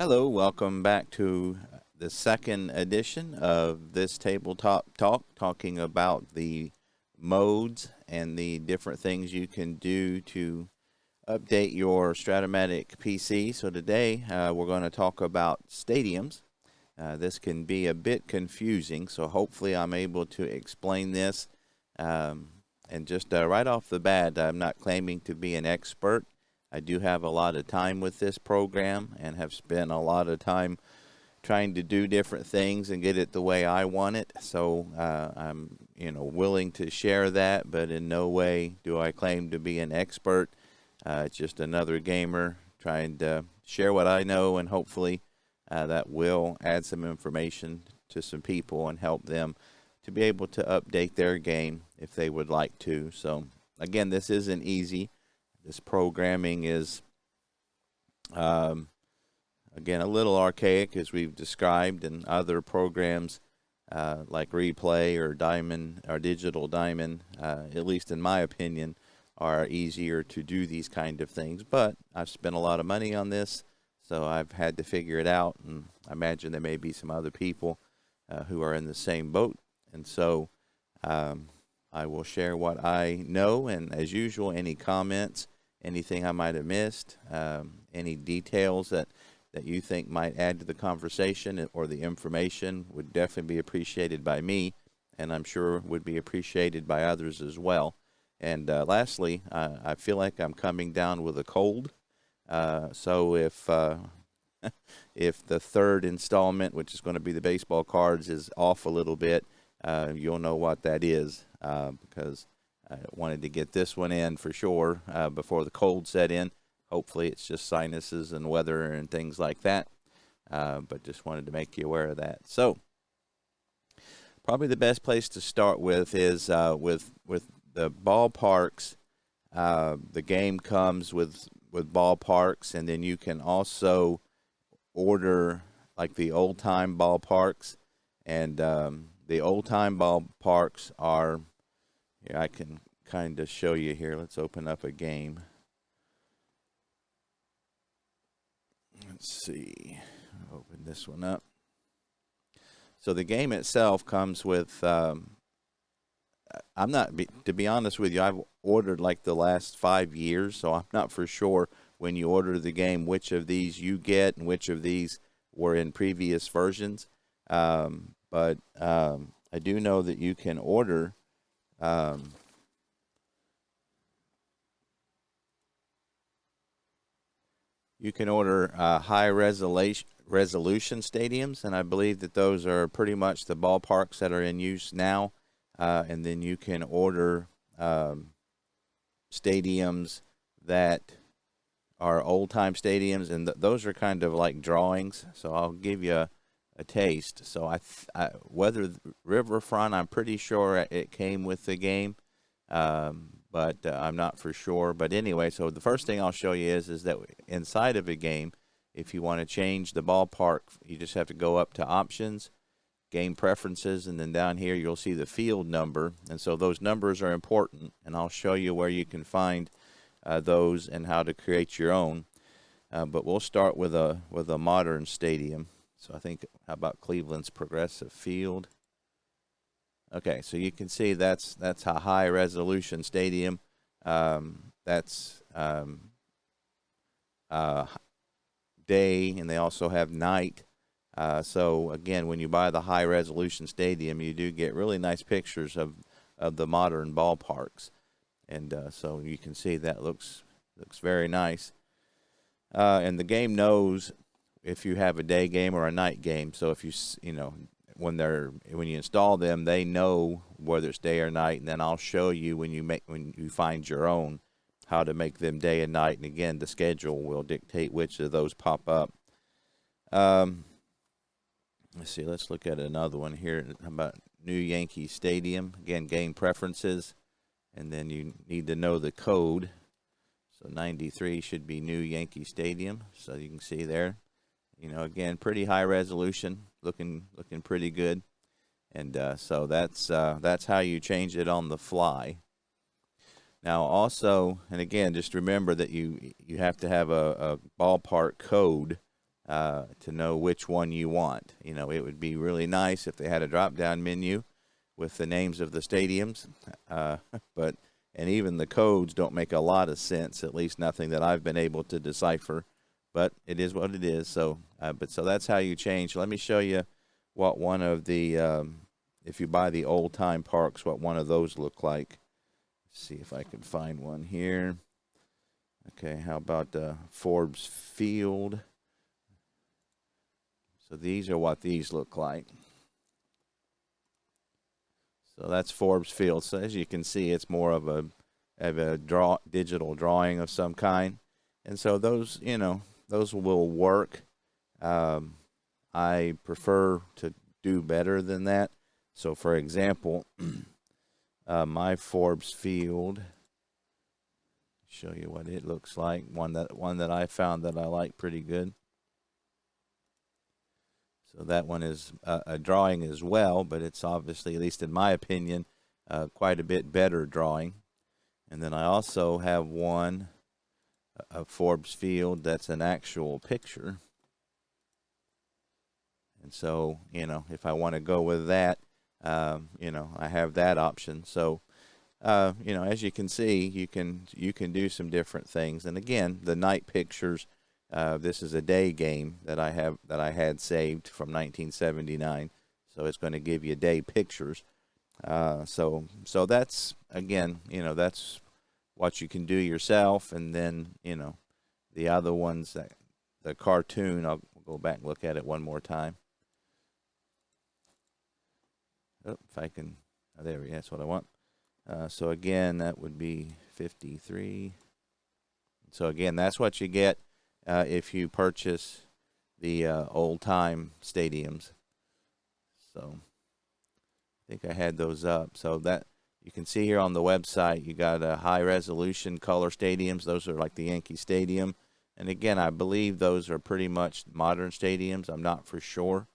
Hello, welcome back to the second edition of this tabletop talk, talking about the modes and the different things you can do to update your Stratomatic PC. So today we're going to talk about stadiums. This can be a bit confusing, so hopefully I'm able to explain this. And just right off the bat, I'm not claiming to be an expert. I do have a lot of time with this program and have spent a lot of time trying to do different things and get it the way I want it. So I'm, willing to share that, but in no way do I claim to be an expert. It's just another gamer trying to share what I know, and hopefully that will add some information to some people and help them to be able to update their game if they would like to. So again, this isn't easy. This programming is, again, a little archaic, as we've described, and other programs like Replay or Diamond or Digital Diamond, at least in my opinion, are easier to do these kind of things. But I've spent a lot of money on this, so I've had to figure it out, and I imagine there may be some other people who are in the same boat. And so I will share what I know, and as usual, any comments, anything I might have missed, any details that you think might add to the conversation or the information would definitely be appreciated by me, and I'm sure would be appreciated by others as well. And lastly, I feel like I'm coming down with a cold, so if if the third installment, which is going to be the baseball cards, is off a little bit, you'll know what that is, because I wanted to get this one in for sure before the cold set in. Hopefully it's just sinuses and weather and things like that, but just wanted to make you aware of that. So probably the best place to start with is with the ballparks. The game comes with ballparks, and then you can also order like the old-time ballparks, and the old-time ballparks are, here, I can kind of show you here. Let's open up a game. Let's see. Open this one up. So the game itself comes with, to be honest with you, I've ordered like the last 5 years, so I'm not for sure when you order the game which of these you get and which of these were in previous versions. But I do know that you can order high resolution stadiums, and I believe that those are pretty much the ballparks that are in use now. And then you can order stadiums that are old-time stadiums, and those are kind of like drawings. So I'll give you a taste. So whether Riverfront, I'm pretty sure it came with the game, but I'm not for sure. But anyway, so the first thing I'll show you is that inside of a game, if you want to change the ballpark, you just have to go up to Options, Game Preferences, and then down here you'll see the field number. And so those numbers are important, and I'll show you where you can find those and how to create your own. But we'll start with a modern stadium. So I think, how about Cleveland's Progressive Field? Okay, so you can see that's a high resolution stadium. That's day, and they also have night. So again, when you buy the high resolution stadium, you do get really nice pictures of the modern ballparks, and so you can see that looks very nice. And the game knows if you have a day game or a night game. So if when you install them, they know whether it's day or night, and then I'll show you when you find your own how to make them day and night. And again, the schedule will dictate which of those pop up. Let's see. Let's look at another one here. How about New Yankee Stadium? Again, game preferences, and then you need to know the code. So 93 should be New Yankee Stadium. So you can see there. Again, pretty high resolution, looking pretty good, and so that's how you change it on the fly. Now, also, and again, just remember that you have to have a ballpark code to know which one you want. You know, it would be really nice if they had a drop-down menu with the names of the stadiums, but and even the codes don't make a lot of sense, at least nothing that I've been able to decipher, but it is what it is. So, so that's how you change. Let me show you what one of the, if you buy the old-time parks, what one of those look like. Let's see if I can find one here. Okay, how about Forbes Field? So these are what these look like. So that's Forbes Field. So as you can see, it's more of a digital drawing of some kind. And so those, you know, those will work. I prefer to do better than that. So for example, my Forbes Field, show you what it looks like. One that I found that I like pretty good. So that one is a drawing as well, but it's obviously, at least in my opinion, quite a bit better drawing. And then I also have one of Forbes Field that's an actual picture. And so, you know, if I want to go with that, you know, I have that option. So, you know, as you can see, you can do some different things. And again, the night pictures. This is a day game that I had saved from 1979, so it's going to give you day pictures. So that's, again, you know, that's what you can do yourself, and then, you know, the other ones, that the cartoon, I'll go back and look at it one more time. Oh, if I can, oh, there we go, that's what I want. So again, that would be 53. So again, that's what you get. If you purchase the old-time stadiums. So I think I had those up. So that you can see here on the website, you got high-resolution color stadiums. Those are like the Yankee Stadium. And again, I believe those are pretty much modern stadiums. I'm not for sure.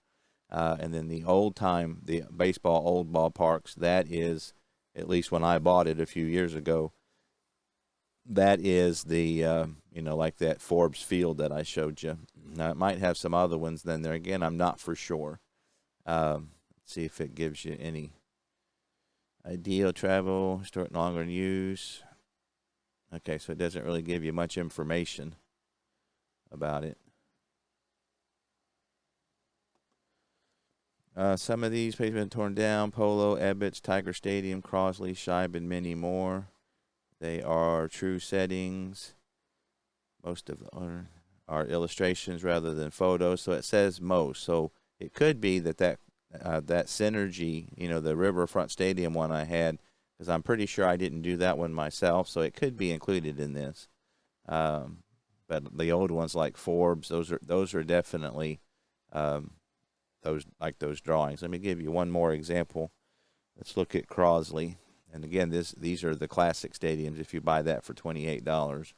And then the old-time, the baseball old ballparks, that is, at least when I bought it a few years ago, that is the, you know, like that Forbes Field that I showed you. Now, it might have some other ones then there. Again, I'm not for sure. Let's see if it gives you any ideal travel, historic longer in use. Okay, so it doesn't really give you much information about it. Some of these pages have been torn down. Polo, Ebbets, Tiger Stadium, Crosley, Shibe, and many more. They are true settings. Most of them are illustrations rather than photos. So it says most. So it could be that Synergy, you know, the Riverfront Stadium one I had, because I'm pretty sure I didn't do that one myself. So it could be included in this. But the old ones like Forbes, those are definitely those drawings. Let me give you one more example. Let's look at Crosley. And again, these are the classic stadiums if you buy that for $28.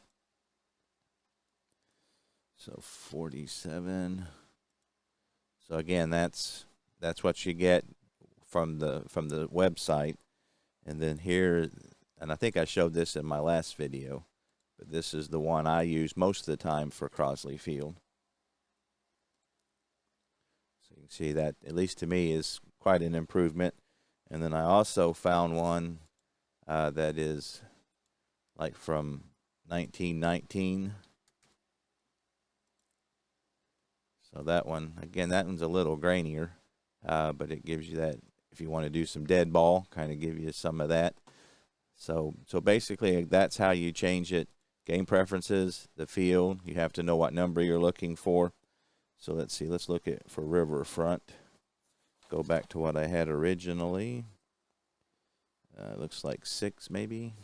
So 47. So again, that's what you get from the website. And then here, and I think I showed this in my last video, but this is the one I use most of the time for Crosley Field. So you can see that, at least to me, is quite an improvement. And then I also found one that is like from 1919. So that one, again, that one's a little grainier, but it gives you that, if you want to do some dead ball, kind of give you some of that. So basically, that's how you change it. Game preferences, the field, you have to know what number you're looking for. So let's see, let's look at for Riverfront. Go back to what I had originally. Looks like 6 maybe.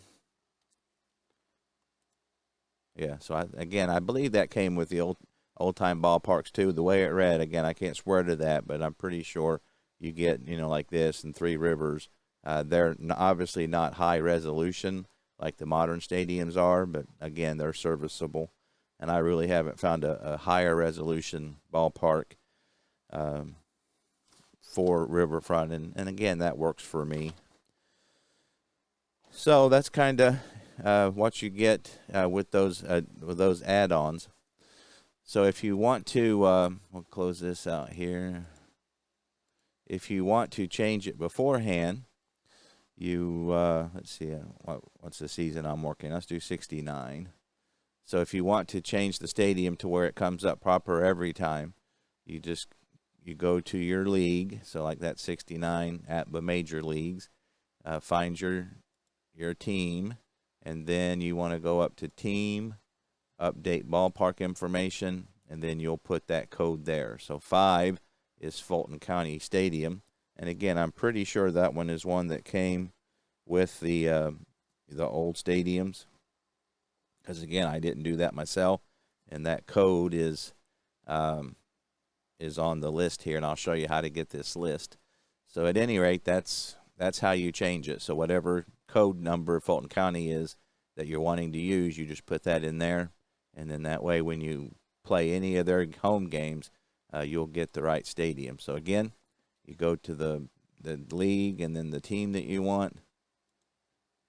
Yeah, so I believe that came with the old-time ballparks too. The way it read, again, I can't swear to that, but I'm pretty sure you get, you know, like this and Three Rivers. They're obviously not high resolution like the modern stadiums are, but again, they're serviceable. And I really haven't found a higher resolution ballpark for Riverfront, and again, that works for me. So that's kind of what you get with those add-ons. So if you want to, we'll close this out here. If you want to change it beforehand, you, let's see, what's the season I'm working? Let's do 69. So if you want to change the stadium to where it comes up proper every time, you go to your league. So like that 69 at the major leagues, find your team, and then you want to go up to team, update ballpark information, and then you'll put that code there. So 5 is Fulton County Stadium, and again, I'm pretty sure that one is one that came with the old stadiums, because again, I didn't do that myself, and that code is on the list here, and I'll show you how to get this list. So at any rate, that's how you change it. So whatever code number Fulton County is that you're wanting to use, you just put that in there, and then that way when you play any of their home games, you'll get the right stadium. So again, you go to the league and then the team that you want,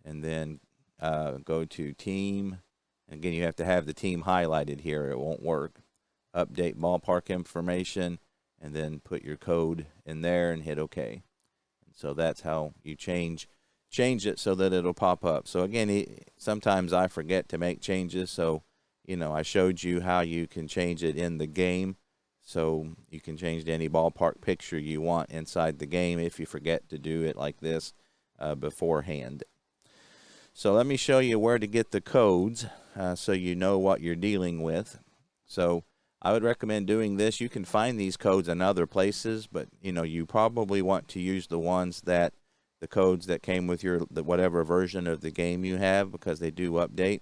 and then go to team. Again, you have to have the team highlighted here. It won't work. Update ballpark information, and then put your code in there and hit OK. And so that's how you change it so that it'll pop up. So again, sometimes I forget to make changes. So, I showed you how you can change it in the game. So you can change to any ballpark picture you want inside the game if you forget to do it like this beforehand. So let me show you where to get the codes so you know what you're dealing with. So I would recommend doing this. You can find these codes in other places, but you probably want to use the codes that came with whatever version of the game you have, because they do update.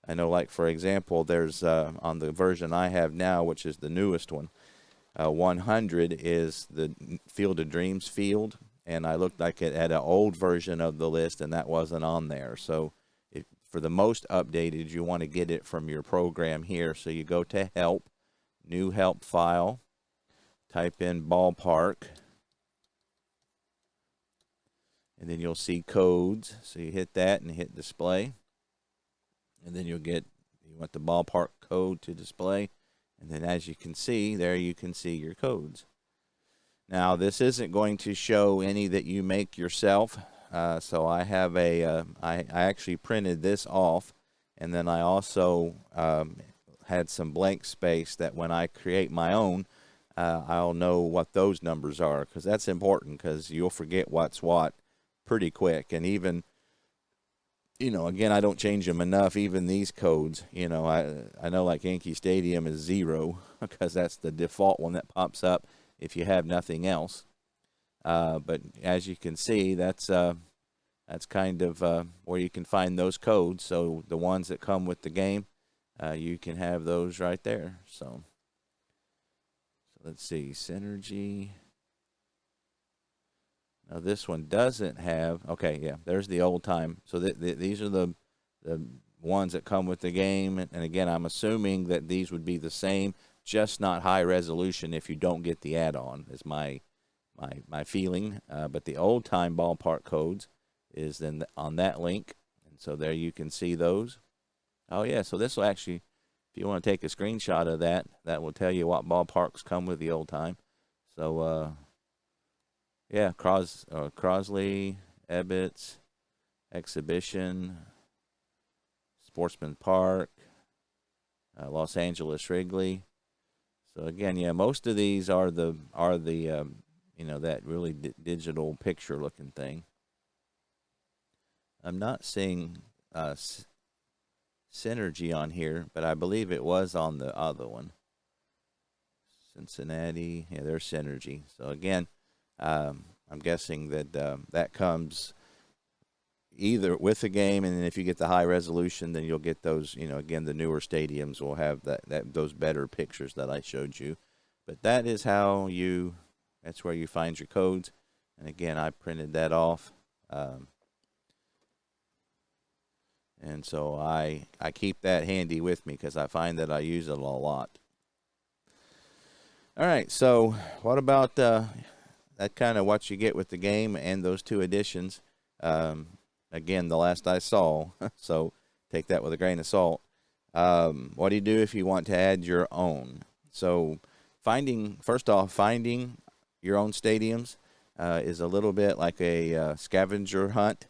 I know, like for example, there's on the version I have now, which is the newest one, 100 is the Field of Dreams field, and I looked like it had an old version of the list, and that wasn't on there. So for the most updated, you want to get it from your program here. So you go to Help, New Help File, type in Ballpark, and then you'll see Codes. So you hit that and hit Display, and then you want the ballpark code to display, and then as you can see there, you can see your codes. Now this isn't going to show any that you make yourself, so I have I actually printed this off, and then I also had some blank space that when I create my own, I'll know what those numbers are, because that's important, because you'll forget what's what pretty quick. And even again, I don't change them enough. Even these codes, I know like Yankee Stadium is 0 because that's the default one that pops up if you have nothing else. But as you can see, that's kind of where you can find those codes. So the ones that come with the game, you can have those right there. So let's see, Synergy. Now this one doesn't have, okay, yeah, there's the old time. So these are the ones that come with the game. And again, I'm assuming that these would be the same, just not high resolution if you don't get the add-on, is my feeling. But the old time ballpark codes is then on that link. And so there you can see those. Oh yeah, so this will actually, if you want to take a screenshot of that, that will tell you what ballparks come with the old time. So, yeah, Crosley, Ebbets, Exhibition, Sportsman Park, Los Angeles Wrigley. So again, yeah, most of these are the that really digital picture looking thing. I'm not seeing Synergy on here, but I believe it was on the other one. Cincinnati, yeah, there's Synergy. So again, I'm guessing that that comes either with the game, and then if you get the high resolution, then you'll get those. Again, the newer stadiums will have those better pictures that I showed you. But that is how that's where you find your codes. And again, I printed that off, and so I keep that handy with me because I find that I use it a lot. All right, so what about that kind of what you get with the game and those 2 editions? Again, the last I saw, so take that with a grain of salt. What do you do if you want to add your own? So first off, finding your own stadiums is a little bit like a scavenger hunt.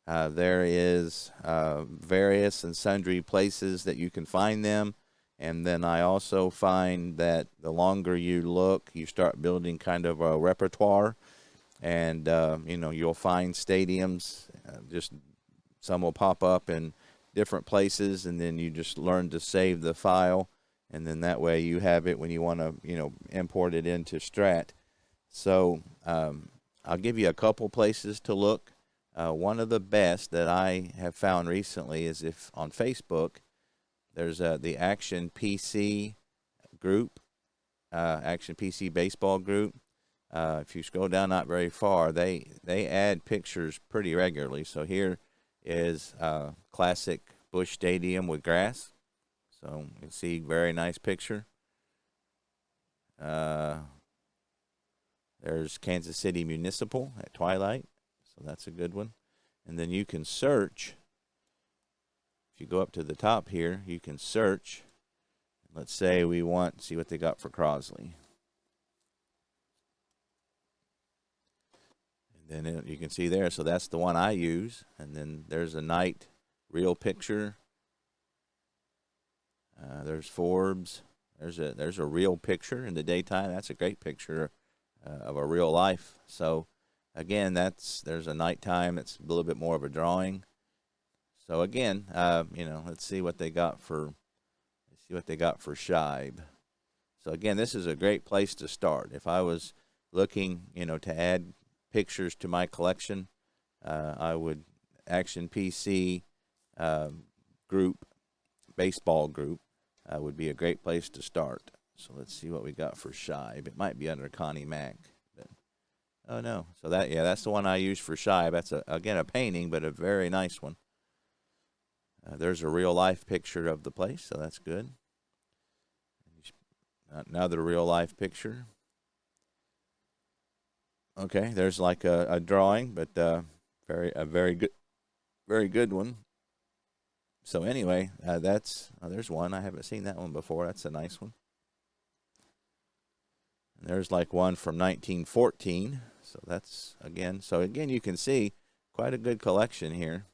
There is various and sundry places that you can find them. And then I also find that the longer you look, you start building kind of a repertoire. And, you'll find stadiums, just some will pop up in different places, and then you just learn to save the file. And then that way you have it when you want to, import it into Strat. So I'll give you a couple places to look. One of the best that I have found recently is if on Facebook, there's the Action PC group, Action PC baseball group. If you scroll down not very far, they add pictures pretty regularly. So here is classic Busch Stadium with grass. So you can see very nice picture. There's Kansas City Municipal at twilight. So that's a good one. And then you can search. If you go up to the top here, you can search. Let's say we want to see what they got for Crosley. And then you can see there. So that's the one I use. And then there's a night real picture. There's Forbes. There's a real picture in the daytime. That's a great picture of a real life. So again, there's a nighttime. It's a little bit more of a drawing. So again, let's see what they got for Scheib. So again, this is a great place to start. If I was looking, to add pictures to my collection, I would Action PC group, baseball group, would be a great place to start. So let's see what we got for Scheib. It might be under Connie Mack. But, oh, no. So that's the one I use for Scheib. That's, again, a painting, but a very nice one. There's a real-life picture of the place, so that's good. Another real-life picture. Okay, there's like a drawing, but very good one. So anyway, there's one. I haven't seen that one before. That's a nice one. And there's like one from 1914. So that's, again, you can see quite a good collection here.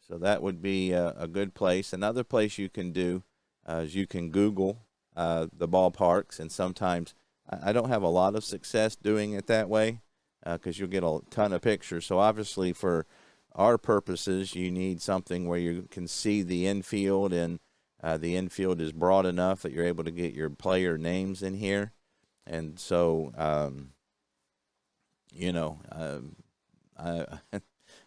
So that would be a good place. Another place you can do is you can Google the ballparks, and sometimes I don't have a lot of success doing it that way because you'll get a ton of pictures. So obviously for our purposes, you need something where you can see the infield, and the infield is broad enough that you're able to get your player names in here. And so, a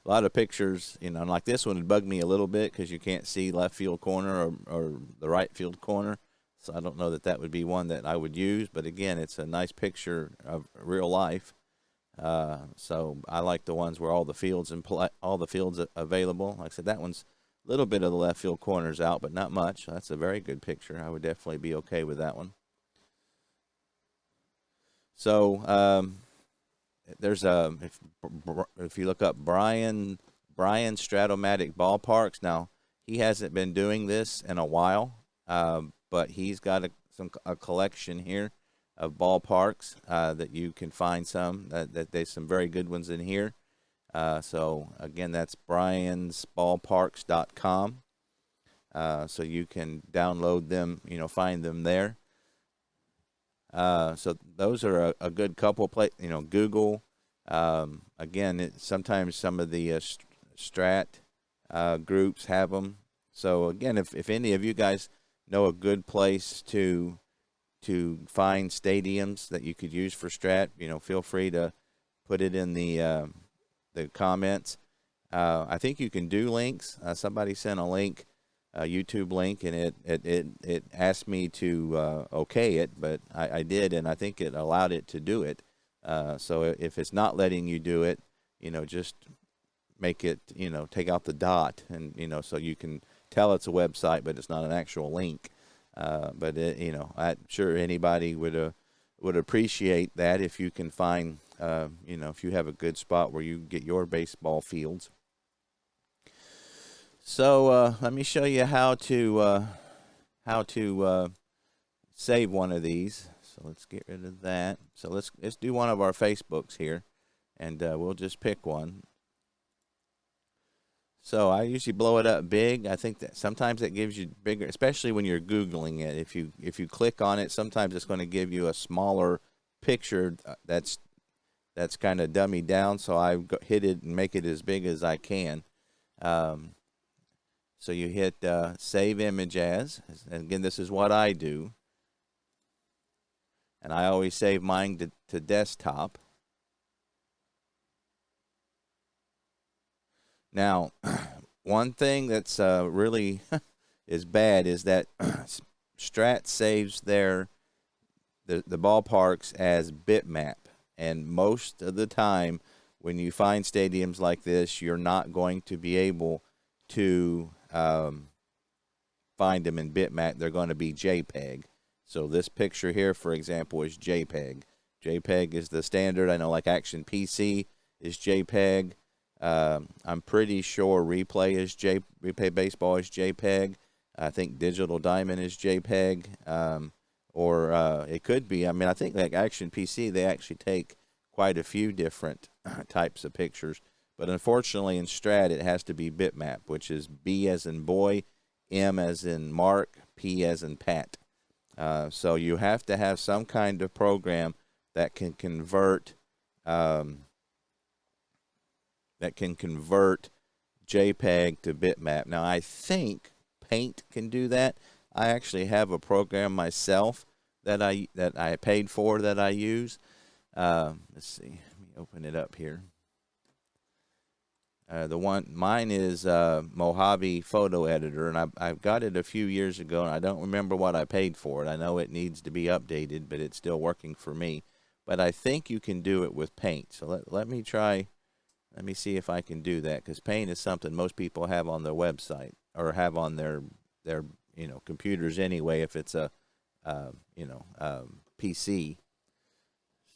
lot of pictures, like this one would bug me a little bit because you can't see left field corner or the right field corner. So I don't know that would be one that I would use. But again, it's a nice picture of real life. So I like the ones where all the fields available. Like I said, that one's a little bit of the left field corners out, but not much. That's a very good picture. I would definitely be okay with that one. So there's if you look up Brian Stratomatic Ballparks. Now he hasn't been doing this in a while, but he's got a collection here of ballparks that you can find some. That there's some very good ones in here. So again, that's ballparkscom. So you can download them, find them there. So those are a good couple Google. Again, sometimes some of the Strat groups have them. So again, if any of you guys know a good place to find stadiums that you could use for Strat, feel free to put it in the comments. I think you can do links. Somebody sent a link, a YouTube link, and it asked me to okay it, but I did, and I think it allowed it to do it. So if it's not letting you do it, just make it, take out the dot, and so you can tell it's a website, but it's not an actual link. But I'm sure anybody would appreciate that if you can find, if you have a good spot where you get your baseball fields. So let me show you how to save one of these. So let's get rid of that. So let's do one of our Facebooks here, and we'll just pick one. So I usually blow it up big. I think that sometimes it gives you bigger, especially when you're Googling it. If you click on it, sometimes it's going to give you a smaller picture that's kind of dummied down. So I hit it and make it as big as I can. So you hit Save Image As. And again, this is what I do. And I always save mine to desktop. Now, one thing that's really is bad is that Strat saves the ballparks as bitmap. And most of the time, when you find stadiums like this, you're not going to be able to find them in bitmap. They're going to be JPEG. So this picture here, for example, is JPEG. JPEG is the standard. I know like Action PC is JPEG. I'm pretty sure Replay Baseball is JPEG. I think Digital Diamond is JPEG. Or it could be. I mean, I think like Action PC, they actually take quite a few different types of pictures. But unfortunately, in Strat, it has to be bitmap, which is B as in boy, M as in Mark, P as in Pat. So you have to have some kind of program that can convert JPEG to bitmap. Now I think Paint can do that. I actually have a program myself that I paid for that I use. Let's see. Let me open it up here. Mine is Mojave Photo Editor, and I've got it a few years ago, and I don't remember what I paid for it. I know it needs to be updated, but it's still working for me. But I think you can do it with Paint. So let me try. Let me see if I can do that, because Paint is something most people have on their website or have on their computers anyway. If it's a PC.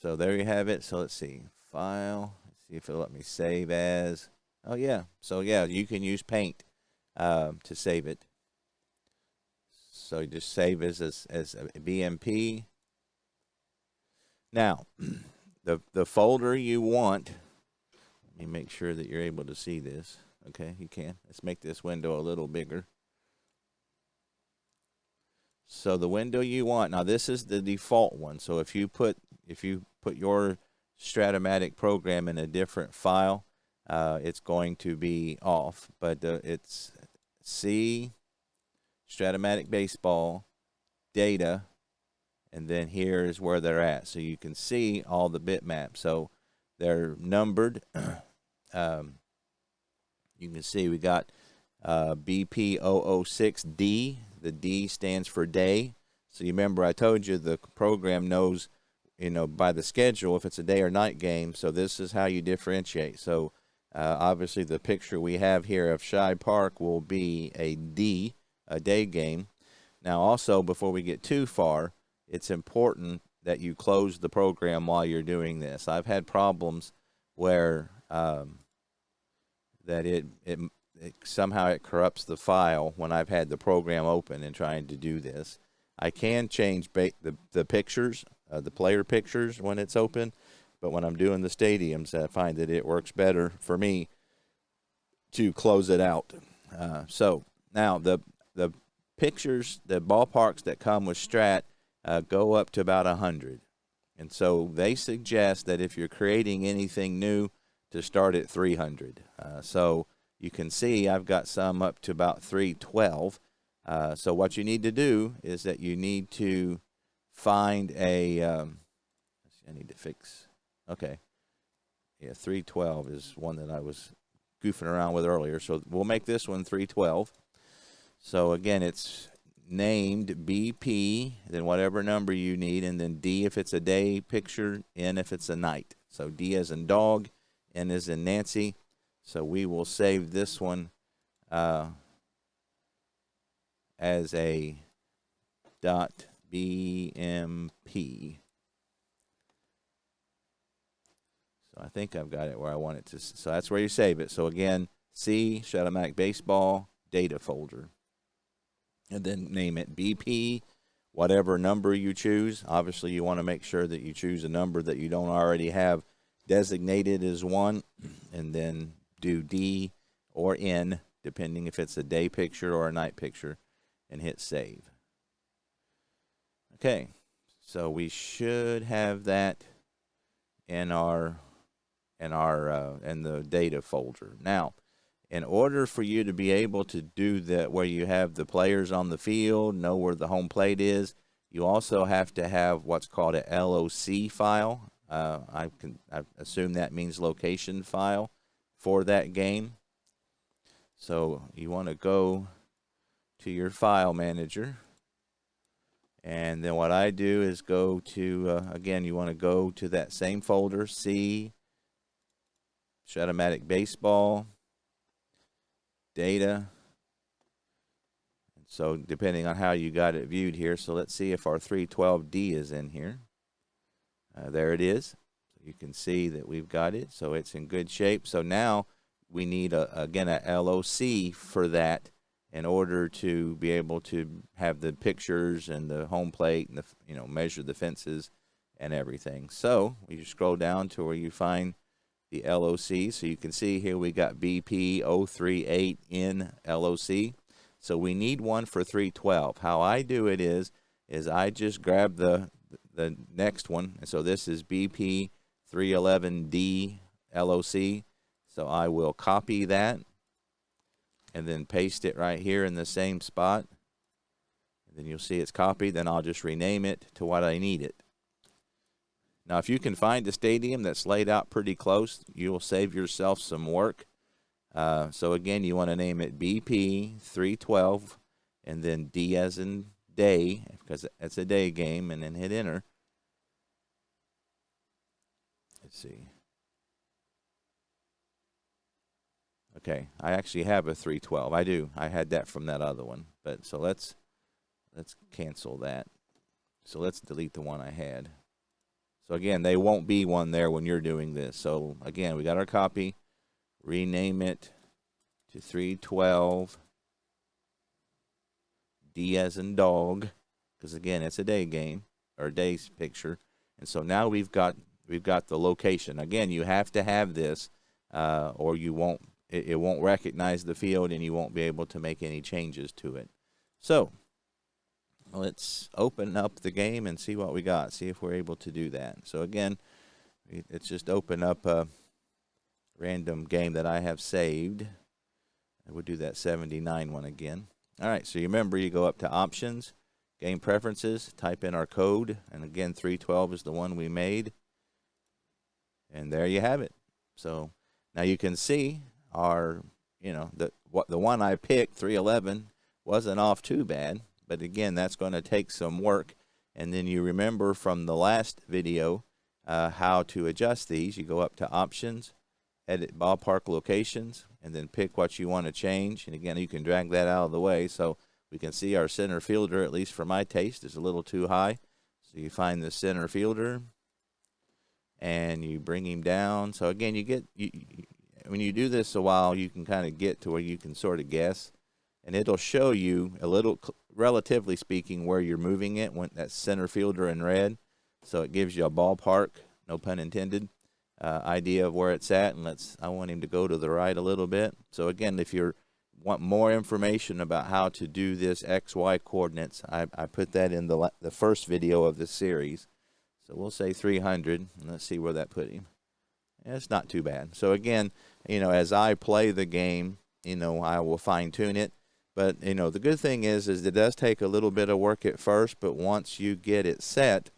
So there you have it. So let's see, File. Let's see if it'll let me save as. Oh yeah. So yeah, you can use Paint to save it. So you just save as a BMP. Now, the folder you want. Let me make sure that you're able to see this. Okay, you can. Let's make this window a little bigger. So the window you want, now this is the default one. So if you put your Stratomatic program in a different file, it's going to be off. But it's C, Stratomatic Baseball, Data, and then here is where they're at. So you can see all the bitmaps. So they're numbered. You can see we got BP006D. The D stands for day. So you remember I told you the program knows, by the schedule if it's a day or night game. So this is how you differentiate. So obviously the picture we have here of Shy Park will be a D, a day game. Now also, before we get too far, it's important that you close the program while you're doing this. I've had problems where that it somehow it corrupts the file when I've had the program open and trying to do this. I can change the pictures, the player pictures when it's open, but when I'm doing the stadiums, I find that it works better for me to close it out. So now the pictures, the ballparks that come with Strat go up to about 100. And so they suggest that if you're creating anything new, to start at 300. So you can see I've got some up to about 312. So what you need to do is that you need to find a, I need to fix, okay. Yeah, 312 is one that I was goofing around with earlier. So we'll make this one 312. So again, it's named BP, then whatever number you need, and then D if it's a day picture, N if it's a night. So D as in dog, N as in Nancy. So we will save this one as a .bmp. So I think I've got it where I want it to. So that's where you save it. So again, C, Stratomatic Baseball, data folder. And then name it BP, whatever number you choose. Obviously, you want to make sure that you choose a number that you don't already have designated as one, and then do D or N, depending if it's a day picture or a night picture, and hit save. Okay, so we should have that in the data folder. Now, in order for you to be able to do that, where you have the players on the field, know where the home plate is, you also have to have what's called a LOC file. I assume that means location file for that game. So you want to go to your file manager, and then what I do is go to, again, you want to go to that same folder, C, Stratomatic Baseball, Data. So depending on how you got it viewed here, so let's see if our 312D is in here. There it is. You can see that we've got it, so it's in good shape. So now we need, again, a LOC for that in order to be able to have the pictures and the home plate and the, measure the fences and everything. So you scroll down to where you find the LOC. So you can see here we got BP 038N LOC. So we need one for 312. How I do it is I just grab the next one. And so this is BP 311D LOC. So I will copy that and then paste it right here in the same spot. And then you'll see it's copied. Then I'll just rename it to what I need it. Now, if you can find a stadium that's laid out pretty close, you will save yourself some work. So again, you want to name it BP 312 and then D as in day, because it's a day game, and then hit enter. Let's see. Okay, I actually have a 312. I do. I had that from that other one. But so let's cancel that. So let's delete the one I had. So again, they won't be one there when you're doing this. So again, we got our copy. Rename it to 312 D as in dog, because again, it's a day game or a day's picture. And so now we've got the location. Again, you have to have this, or you won't. It won't recognize the field, and you won't be able to make any changes to it. So let's open up the game and see what we got. See if we're able to do that. So again, it's just open up a random game that I have saved. I would do that 79 one again. All right, so you remember, you go up to Options, Game Preferences, type in our code, and again, 312 is the one we made. And there you have it. So now you can see our, the one I picked, 311, wasn't off too bad. But again, that's going to take some work. And then you remember from the last video how to adjust these. You go up to Options, Edit Ballpark Locations, and then pick what you want to change. And again, you can drag that out of the way. So we can see our center fielder, at least for my taste, is a little too high. So you find the center fielder, and you bring him down. So again, when you do this a while, you can kind of get to where you can sort of guess. And it'll show you a little, relatively speaking, where you're moving it when that center fielder in red. So it gives you a ballpark, no pun intended, idea of where it's at. And I want him to go to the right a little bit. So again, if you want more information about how to do this XY coordinates, I put that in the first video of this series. So we'll say 300, and let's see where that put him. Yeah, it's not too bad. So again, as I play the game, I will fine tune it. But, the good thing is it does take a little bit of work at first, but once you get it set,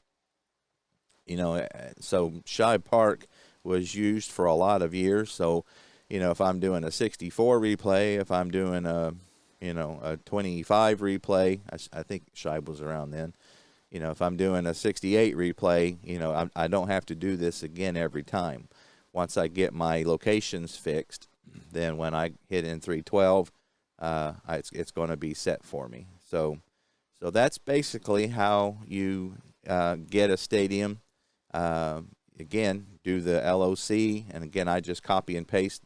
so Shibe Park was used for a lot of years. So, if I'm doing a 64 replay, if I'm doing a 25 replay, I think Shibe was around then. If I'm doing a 68 replay, I don't have to do this again every time. Once I get my locations fixed, then when I hit in 312, it's going to be set for me. So that's basically how you get a stadium. Again, do the LOC, and again, I just copy and paste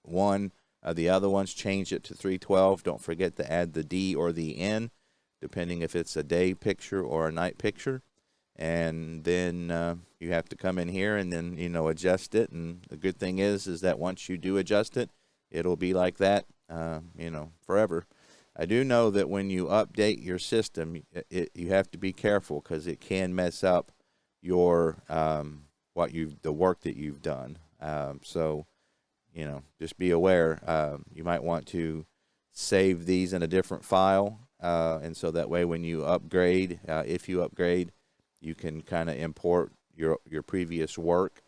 one The other ones, change it to 312. Don't forget to add the D or the N, depending if it's a day picture or a night picture. And then you have to come in here and then, adjust it. And the good thing is that once you do adjust it, it'll be like that, forever. I do know that when you update your system, you have to be careful because it can mess up your the work that you've done. So, just be aware. You might want to save these in a different file, and so that way when you upgrade, if you upgrade, you can kind of import your previous work.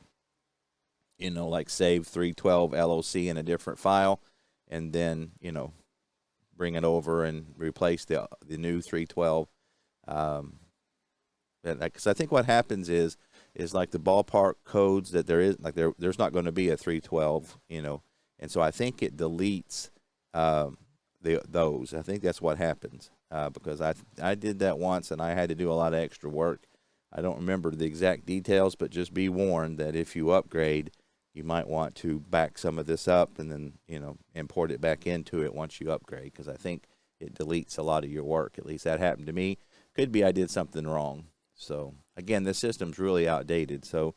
Like save 312 LOC in a different file, and then bring it over and replace the new 312. Because I think what happens is like the ballpark codes that there is, like there's not going to be a 312, and so I think it deletes those. I think that's what happens, because I did that once and I had to do a lot of extra work. I don't remember the exact details, but just be warned that if you upgrade, you might want to back some of this up and then, import it back into it once you upgrade, because I think it deletes a lot of your work. At least that happened to me. Could be I did something wrong. So, again, this system's really outdated. So,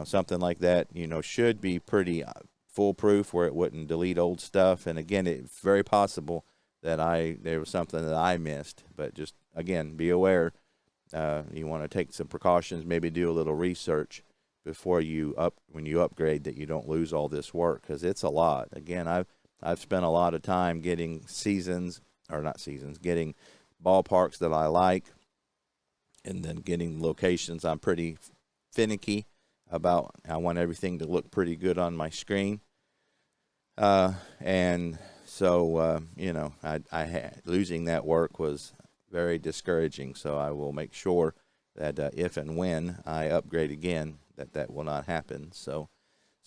something like that, should be pretty foolproof where it wouldn't delete old stuff. And, again, it's very possible that there was something that I missed. But just, again, be aware. You want to take some precautions, maybe do a little research before when you upgrade, that you don't lose all this work, because it's a lot. Again, I've spent a lot of time getting getting ballparks that I like, and then getting locations. I'm pretty finicky about. I want everything to look pretty good on my screen, and so losing that work was very discouraging. So I will make sure that if and when I upgrade again, that will not happen. So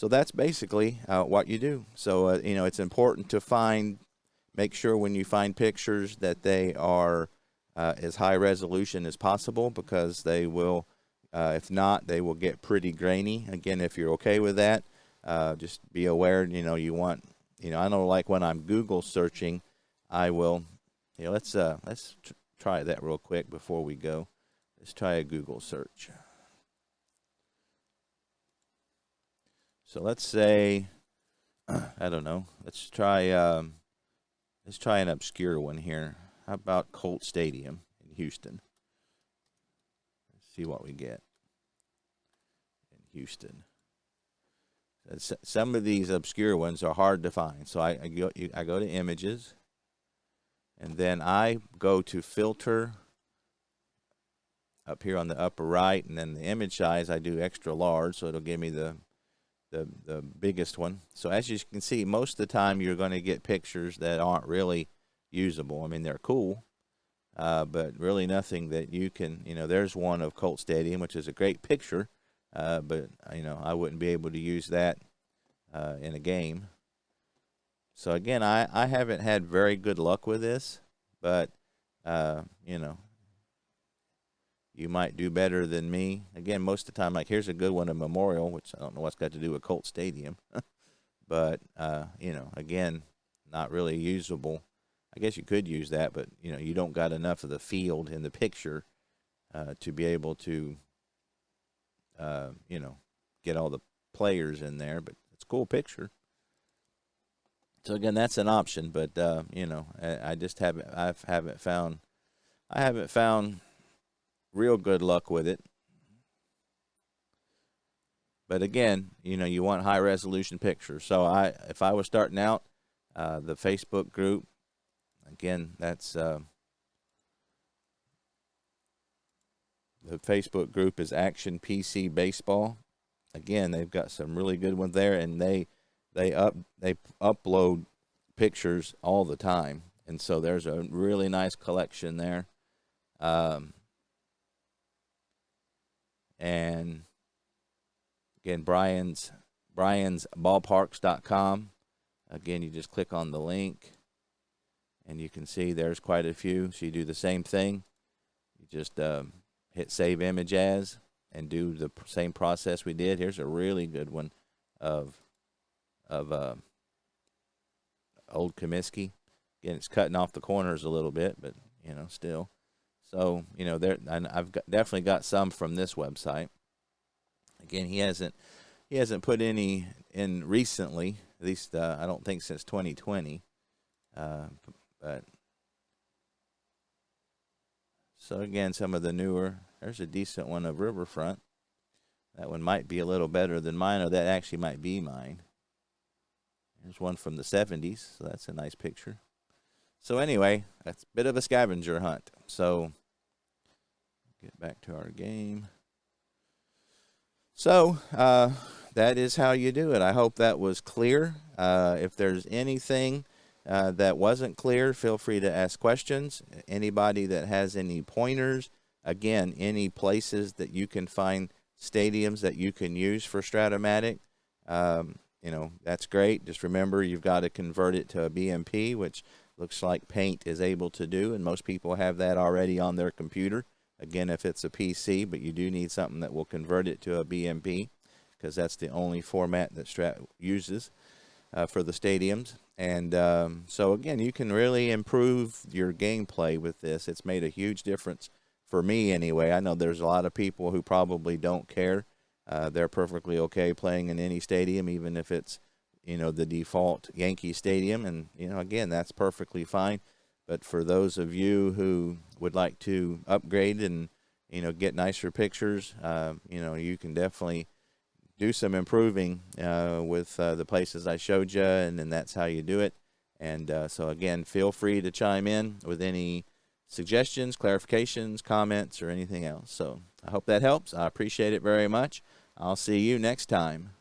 that's basically what you do. So it's important to make sure when you find pictures that they are as high resolution as possible, because they will, if not, they will get pretty grainy. Again, if you're okay with that, just be aware. You want, I know, like when I'm Google searching, I will, let's try that real quick before we go. Let's try a Google search. So let's say, I don't know. Let's try an obscure one here. How about Colt Stadium in Houston? Let's see what we get in Houston. Some of these obscure ones are hard to find. So I go to images, and then I go to filter up here on the upper right, and then the image size I do extra large, so it'll give me the biggest one. So as you can see, most of the time you're going to get pictures that aren't really usable. I mean, they're cool, but really nothing that you can, there's one of Colt Stadium, which is a great picture, but I wouldn't be able to use that in a game. So again, I haven't had very good luck with this, but you might do better than me. Again, most of the time, like here's a good one, a Memorial, which I don't know what's got to do with Colt Stadium, but again, not really usable. I guess you could use that, but you don't got enough of the field in the picture to be able to get all the players in there. But it's a cool picture. So again, that's an option, but I just haven't found real good luck with it. But again, you want high resolution pictures. So if I was starting out, the Facebook group, again, that's the Facebook group is Action PC Baseball. Again, they've got some really good ones there, and they upload pictures all the time, and so there's a really nice collection there. And again, Brian's ballparks.com. Again, you just click on the link, and you can see there's quite a few. So you do the same thing. You just hit Save Image As and do the same process we did. Here's a really good one of old Comiskey. Again, it's cutting off the corners a little bit, but you know, still. So you know, I've definitely got some from this website. Again, he hasn't put any in recently. At least I don't think since 2020. But so again, some of the newer. There's a decent one of Riverfront. That one might be a little better than mine, or that actually might be mine. There's one from the 70s, so that's a nice picture. So anyway, that's a bit of a scavenger hunt. So get back to our game. So that is how you do it. I hope that was clear. If there's anything that wasn't clear, feel free to ask questions. Anybody that has any pointers, again, any places that you can find stadiums that you can use for Stratomatic, you know, that's great. Just remember, you've got to convert it to a BMP, which looks like Paint is able to do, and most people have that already on their computer. Again, if it's a PC, but you do need something that will convert it to a BMP, because that's the only format that Strat uses for the stadiums. And so, again, you can really improve your gameplay with this. It's made a huge difference for me anyway. I know there's a lot of people who probably don't care. They're perfectly okay playing in any stadium, even if it's, you know, the default Yankee Stadium. And, you know, again, that's perfectly fine. But for those of you who would like to upgrade and, you know, get nicer pictures, you know, you can definitely do some improving with the places I showed you, and then that's how you do it. And so, again, feel free to chime in with any suggestions, clarifications, comments, or anything else. So I hope that helps. I appreciate it very much. I'll see you next time.